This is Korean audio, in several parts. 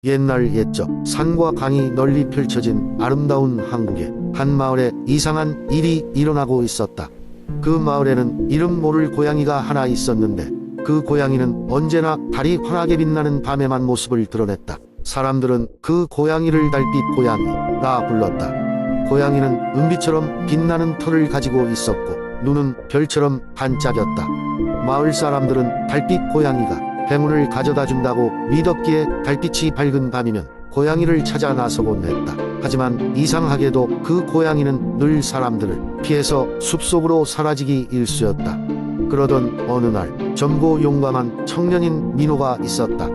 옛날 옛적 산과 강이 널리 펼쳐진 아름다운 한국에 한 마을에 이상한 일이 일어나고 있었다. 그 마을에는 이름 모를 고양이가 하나 있었는데 그 고양이는 언제나 달이 환하게 빛나는 밤에만 모습을 드러냈다. 사람들은 그 고양이를 달빛 고양이라 불렀다. 고양이는 은비처럼 빛나는 털을 가지고 있었고 눈은 별처럼 반짝였다. 마을 사람들은 달빛 고양이가 행운을 가져다 준다고 믿었기에 달빛이 밝은 밤이면 고양이를 찾아 나서곤 했다. 하지만 이상하게도 그 고양이는 늘 사람들을 피해서 숲속으로 사라지기 일쑤였다. 그러던 어느 날 젊고 용감한 청년인 민호가 있었다.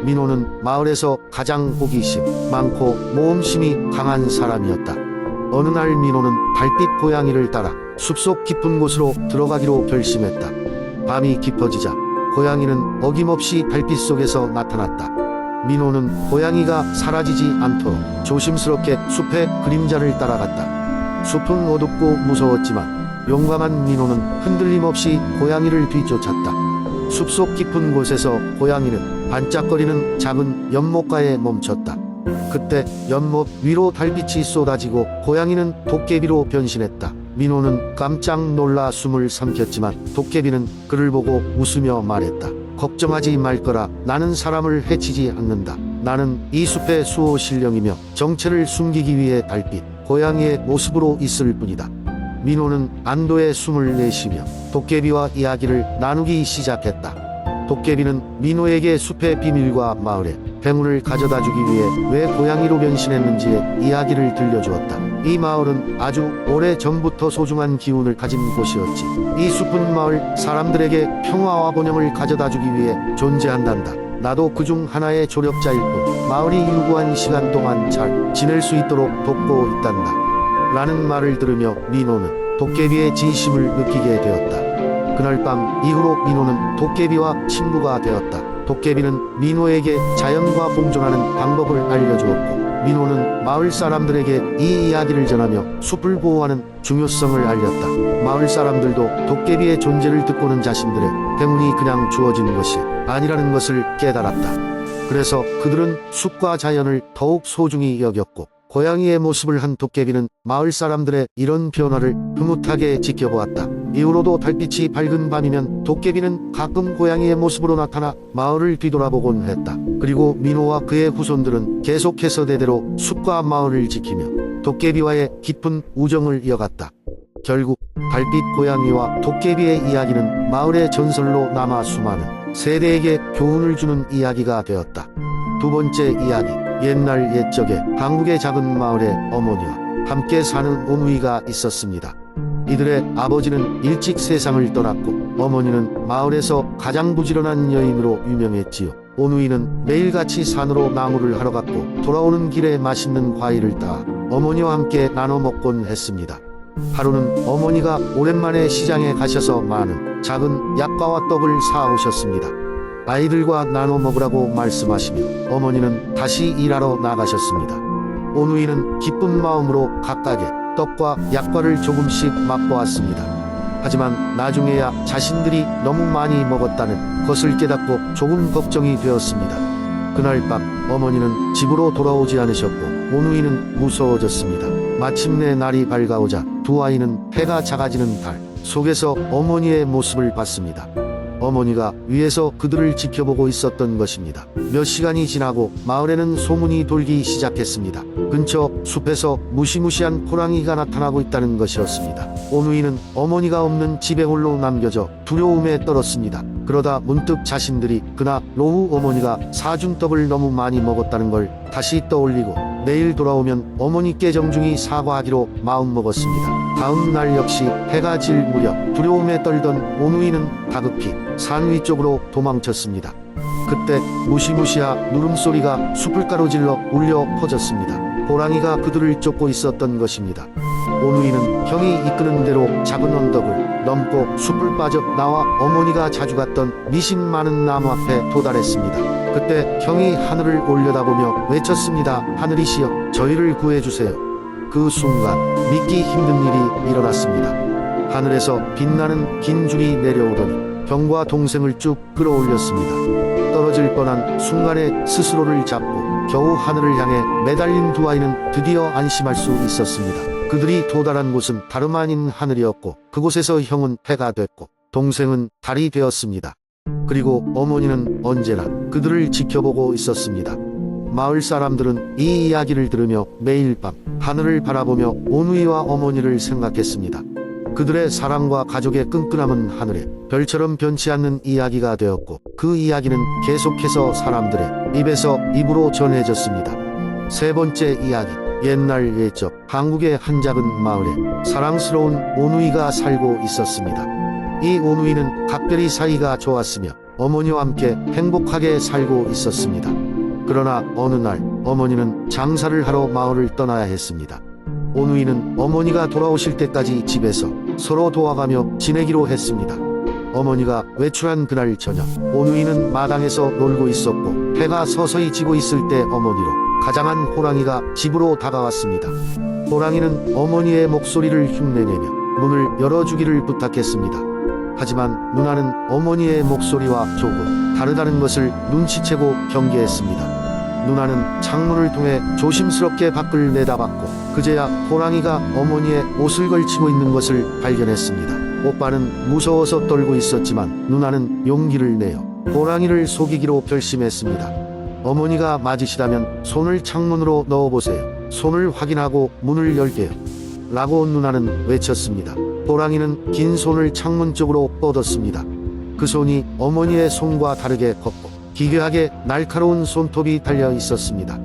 민호는 마을에서 가장 호기심 많고 모험심이 강한 사람이었다. 어느 날 민호는 달빛 고양이를 따라 숲속 깊은 곳으로 들어가기로 결심했다. 밤이 깊어지자 고양이는 어김없이 달빛 속에서 나타났다. 민호는 고양이가 사라지지 않도록 조심스럽게 숲의 그림자를 따라갔다. 숲은 어둡고 무서웠지만 용감한 민호는 흔들림 없이 고양이를 뒤쫓았다. 숲속 깊은 곳에서 고양이는 반짝거리는 작은 연못가에 멈췄다. 그때 연못 위로 달빛이 쏟아지고 고양이는 도깨비로 변신했다. 민호는 깜짝 놀라 숨을 삼켰지만 도깨비는 그를 보고 웃으며 말했다. 걱정하지 말거라. 나는 사람을 해치지 않는다. 나는 이 숲의 수호신령이며 정체를 숨기기 위해 달빛 고양이의 모습으로 있을 뿐이다. 민호는 안도의 숨을 내쉬며 도깨비와 이야기를 나누기 시작했다. 도깨비는 민호에게 숲의 비밀과 마을의 행운을 가져다 주기 위해 왜 고양이로 변신했는지의 이야기를 들려주었다. 이 마을은 아주 오래 전부터 소중한 기운을 가진 곳이었지. 이 숲은 마을 사람들에게 평화와 번영을 가져다 주기 위해 존재한단다. 나도 그중 하나의 조력자일 뿐 마을이 유구한 시간 동안 잘 지낼 수 있도록 돕고 있단다. 라는 말을 들으며 민호는 도깨비의 진심을 느끼게 되었다. 그날 밤 이후로 민호는 도깨비와 친구가 되었다. 도깨비는 민호에게 자연과 공존하는 방법을 알려주었고 민호는 마을 사람들에게 이 이야기를 전하며 숲을 보호하는 중요성을 알렸다. 마을 사람들도 도깨비의 존재를 듣고는 자신들의 행운이 그냥 주어진 것이 아니라는 것을 깨달았다. 그래서 그들은 숲과 자연을 더욱 소중히 여겼고 고양이의 모습을 한 도깨비는 마을 사람들의 이런 변화를 흐뭇하게 지켜보았다. 이후로도 달빛이 밝은 밤이면 도깨비는 가끔 고양이의 모습으로 나타나 마을을 뒤돌아보곤 했다. 그리고 민호와 그의 후손들은 계속해서 대대로 숲과 마을을 지키며 도깨비와의 깊은 우정을 이어갔다. 결국 달빛 고양이와 도깨비의 이야기는 마을의 전설로 남아 수많은 세대에게 교훈을 주는 이야기가 되었다. 두 번째 이야기. 옛날 옛적에 한국의 작은 마을에 어머니와 함께 사는 오누이가 있었습니다. 이들의 아버지는 일찍 세상을 떠났고 어머니는 마을에서 가장 부지런한 여인으로 유명했지요. 오누이는 매일같이 산으로 나무를 하러 갔고 돌아오는 길에 맛있는 과일을 따 어머니와 함께 나눠 먹곤 했습니다. 하루는 어머니가 오랜만에 시장에 가셔서 많은 작은 약과와 떡을 사오셨습니다. 아이들과 나눠 먹으라고 말씀하시며 어머니는 다시 일하러 나가셨습니다. 오누이는 기쁜 마음으로 각각의 떡과 약과를 조금씩 맛보았습니다. 하지만 나중에야 자신들이 너무 많이 먹었다는 것을 깨닫고 조금 걱정이 되었습니다. 그날 밤 어머니는 집으로 돌아오지 않으셨고 오누이는 무서워졌습니다. 마침내 날이 밝아오자 두 아이는 해가 작아지는 달 속에서 어머니의 모습을 봤습니다. 어머니가 위에서 그들을 지켜보고 있었던 것입니다. 몇 시간이 지나고 마을에는 소문이 돌기 시작했습니다. 근처 숲에서 무시무시한 호랑이가 나타나고 있다는 것이었습니다. 오누이는 어머니가 없는 집에 홀로 남겨져 두려움에 떨었습니다. 그러다 문득 자신들이 그날 오후 어머니가 사준 떡을 너무 많이 먹었다는 걸 다시 떠올리고 내일 돌아오면 어머니께 정중히 사과하기로 마음먹었습니다. 다음 날 역시 해가 질 무렵 두려움에 떨던 오누이는 다급히 산 위쪽으로 도망쳤습니다. 그때 무시무시한 울음소리가 숲을 가로질러 울려 퍼졌습니다. 호랑이가 그들을 쫓고 있었던 것입니다. 오누이는 형이 이끄는 대로 작은 언덕을 넘고 숲을 빠져 나와 어머니가 자주 갔던 미신 많은 나무 앞에 도달했습니다. 그때 형이 하늘을 올려다보며 외쳤습니다. 하늘이시여 저희를 구해주세요. 그 순간 믿기 힘든 일이 일어났습니다. 하늘에서 빛나는 긴 줄이 내려오더니 형과 동생을 쭉 끌어올렸습니다. 떨어질 뻔한 순간에 스스로를 잡고 겨우 하늘을 향해 매달린 두 아이는 드디어 안심할 수 있었습니다. 그들이 도달한 곳은 다름 아닌 하늘이었고 그곳에서 형은 해가 됐고 동생은 달이 되었습니다. 그리고 어머니는 언제나 그들을 지켜보고 있었습니다. 마을 사람들은 이 이야기를 들으며 매일 밤 하늘을 바라보며 오누이와 어머니를 생각했습니다. 그들의 사랑과 가족의 끈끈함은 하늘에 별처럼 변치 않는 이야기가 되었고 그 이야기는 계속해서 사람들의 입에서 입으로 전해졌습니다. 세 번째 이야기. 옛날 옛적 한국의 한 작은 마을에 사랑스러운 오누이가 살고 있었습니다. 이 오누이는 각별히 사이가 좋았으며 어머니와 함께 행복하게 살고 있었습니다. 그러나 어느 날 어머니는 장사를 하러 마을을 떠나야 했습니다. 오누이는 어머니가 돌아오실 때까지 집에서 서로 도와가며 지내기로 했습니다. 어머니가 외출한 그날 저녁 오누이는 마당에서 놀고 있었고 해가 서서히 지고 있을 때 어머니로 가장한 호랑이가 집으로 다가왔습니다. 호랑이는 어머니의 목소리를 흉내내며 문을 열어주기를 부탁했습니다. 하지만 누나는 어머니의 목소리와 조금 다르다는 것을 눈치채고 경계했습니다. 누나는 창문을 통해 조심스럽게 밖을 내다봤고 그제야 호랑이가 어머니의 옷을 걸치고 있는 것을 발견했습니다. 오빠는 무서워서 떨고 있었지만 누나는 용기를 내어 호랑이를 속이기로 결심했습니다. 어머니가 맞으시다면 손을 창문으로 넣어보세요. 손을 확인하고 문을 열게요. 라고 누나는 외쳤습니다. 호랑이는 긴 손을 창문 쪽으로 뻗었습니다. 그 손이 어머니의 손과 다르게 컸고 기괴하게 날카로운 손톱이 달려 있었습니다.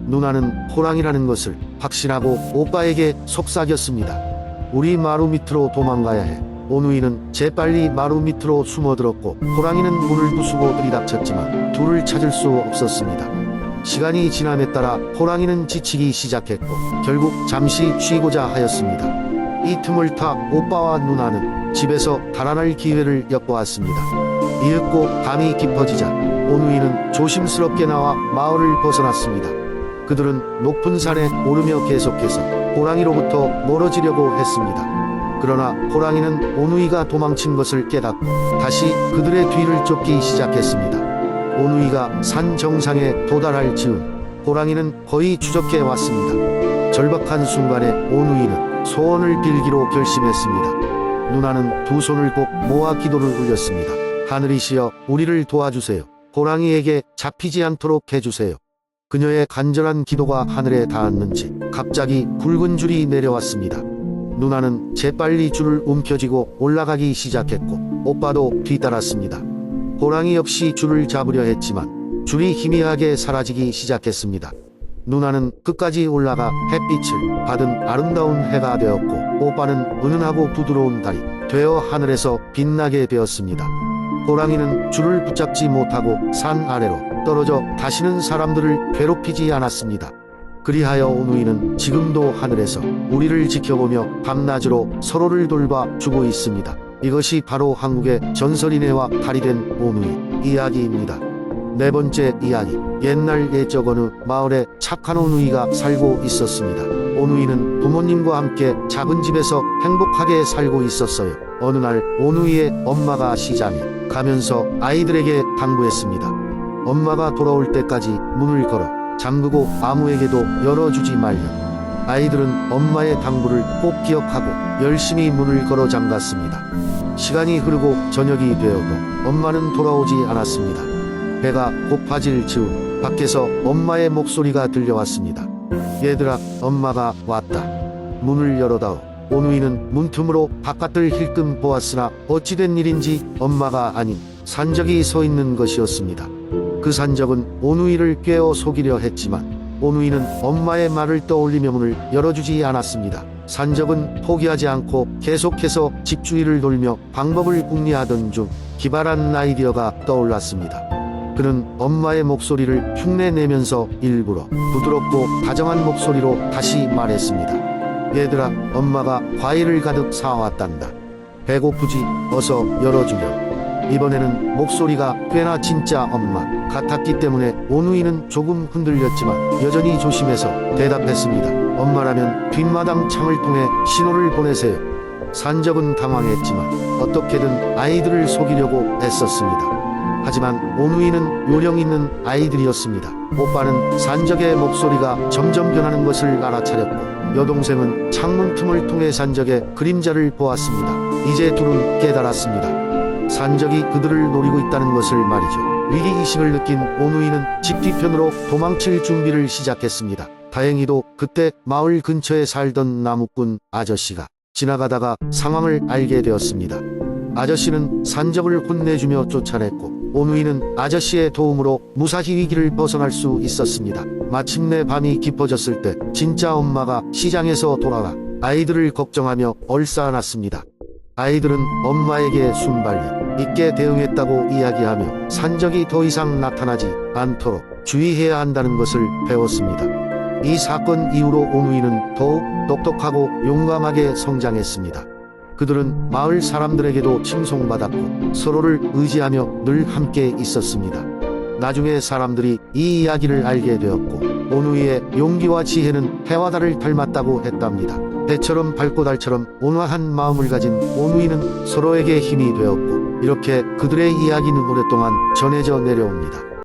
누나는 호랑이라는 것을 확신하고 오빠에게 속삭였습니다. 우리 마루 밑으로 도망가야 해. 오누이는 재빨리 마루 밑으로 숨어들었고 호랑이는 문을 부수고 들이닥쳤지만 둘을 찾을 수 없었습니다. 시간이 지남에 따라 호랑이는 지치기 시작했고 결국 잠시 쉬고자 하였습니다. 이 틈을 타 오빠와 누나는 집에서 달아날 기회를 엿보았습니다. 이윽고 밤이 깊어지자 오누이는 조심스럽게 나와 마을을 벗어났습니다. 그들은 높은 산에 오르며 계속해서 호랑이로부터 멀어지려고 했습니다. 그러나 호랑이는 오누이가 도망친 것을 깨닫고 다시 그들의 뒤를 쫓기 시작했습니다. 오누이가 산 정상에 도달할 즈음 호랑이는 거의 추적해 왔습니다. 절박한 순간에 오누이는 소원을 빌기로 결심했습니다. 누나는 두 손을 꼭 모아 기도를 올렸습니다. 하늘이시여 우리를 도와주세요. 호랑이에게 잡히지 않도록 해주세요. 그녀의 간절한 기도가 하늘에 닿았는지 갑자기 붉은 줄이 내려왔습니다. 누나는 재빨리 줄을 움켜쥐고 올라가기 시작했고 오빠도 뒤따랐습니다. 호랑이 역시 줄을 잡으려 했지만 줄이 희미하게 사라지기 시작했습니다. 누나는 끝까지 올라가 햇빛을 받은 아름다운 해가 되었고 오빠는 은은하고 부드러운 달이 되어 하늘에서 빛나게 되었습니다. 호랑이는 줄을 붙잡지 못하고 산 아래로 떨어져 다시는 사람들을 괴롭히지 않았습니다. 그리하여 오누이는 지금도 하늘에서 우리를 지켜보며 밤낮으로 서로를 돌봐주고 있습니다. 이것이 바로 한국의 전설이네와 달이 된 오누이 이야기입니다. 네 번째 이야기. 옛날 옛적 어느 마을에 착한 오누이가 살고 있었습니다. 오누이는 부모님과 함께 작은 집에서 행복하게 살고 있었어요. 어느 날 오누이의 엄마가 시장에 가면서 아이들에게 당부했습니다. 엄마가 돌아올 때까지 문을 걸어 잠그고 아무에게도 열어주지 말려. 아이들은 엄마의 당부를 꼭 기억하고 열심히 문을 걸어 잠갔습니다. 시간이 흐르고 저녁이 되어도 엄마는 돌아오지 않았습니다. 배가 고파질 즈음 밖에서 엄마의 목소리가 들려왔습니다. 얘들아, 엄마가 왔다. 문을 열어다오. 오누이는 문틈으로 바깥을 힐끔 보았으나 어찌된 일인지 엄마가 아닌 산적이 서 있는 것이었습니다. 그 산적은 오누이를 꿰어 속이려 했지만 오누이는 엄마의 말을 떠올리며 문을 열어주지 않았습니다. 산적은 포기하지 않고 계속해서 집주위를 돌며 방법을 궁리하던 중 기발한 아이디어가 떠올랐습니다. 그는 엄마의 목소리를 흉내내면서 일부러 부드럽고 다정한 목소리로 다시 말했습니다. 얘들아, 엄마가 과일을 가득 사왔단다. 배고프지? 어서 열어주렴. 이번에는 목소리가 꽤나 진짜 엄마 같았기 때문에 오누이는 조금 흔들렸지만 여전히 조심해서 대답했습니다. 엄마라면 뒷마당 창을 통해 신호를 보내세요. 산적은 당황했지만 어떻게든 아이들을 속이려고 애썼습니다. 하지만 오누이는 요령 있는 아이들이었습니다. 오빠는 산적의 목소리가 점점 변하는 것을 알아차렸고, 여동생은 창문 틈을 통해 산적의 그림자를 보았습니다. 이제 둘은 깨달았습니다. 산적이 그들을 노리고 있다는 것을 말이죠. 위기의식을 느낀 오누이는 집 뒤편으로 도망칠 준비를 시작했습니다. 다행히도 그때 마을 근처에 살던 나무꾼 아저씨가 지나가다가 상황을 알게 되었습니다. 아저씨는 산적을 혼내주며 쫓아냈고, 오누이는 아저씨의 도움으로 무사히 위기를 벗어날 수 있었습니다. 마침내 밤이 깊어졌을 때 진짜 엄마가 시장에서 돌아와 아이들을 걱정하며 얼싸안았습니다. 아이들은 엄마에게 순발력 있게 대응했다고 이야기하며 산적이 더 이상 나타나지 않도록 주의해야 한다는 것을 배웠습니다. 이 사건 이후로 오누이는 더욱 똑똑하고 용감하게 성장했습니다. 그들은 마을 사람들에게도 칭송받았고 서로를 의지하며 늘 함께 있었습니다. 나중에 사람들이 이 이야기를 알게 되었고, 오누이의 용기와 지혜는 해와달을 닮았다고 했답니다. 해처럼 밝고 달처럼 온화한 마음을 가진 오누이는 서로에게 힘이 되었고, 이렇게 그들의 이야기는 오랫동안 전해져 내려옵니다.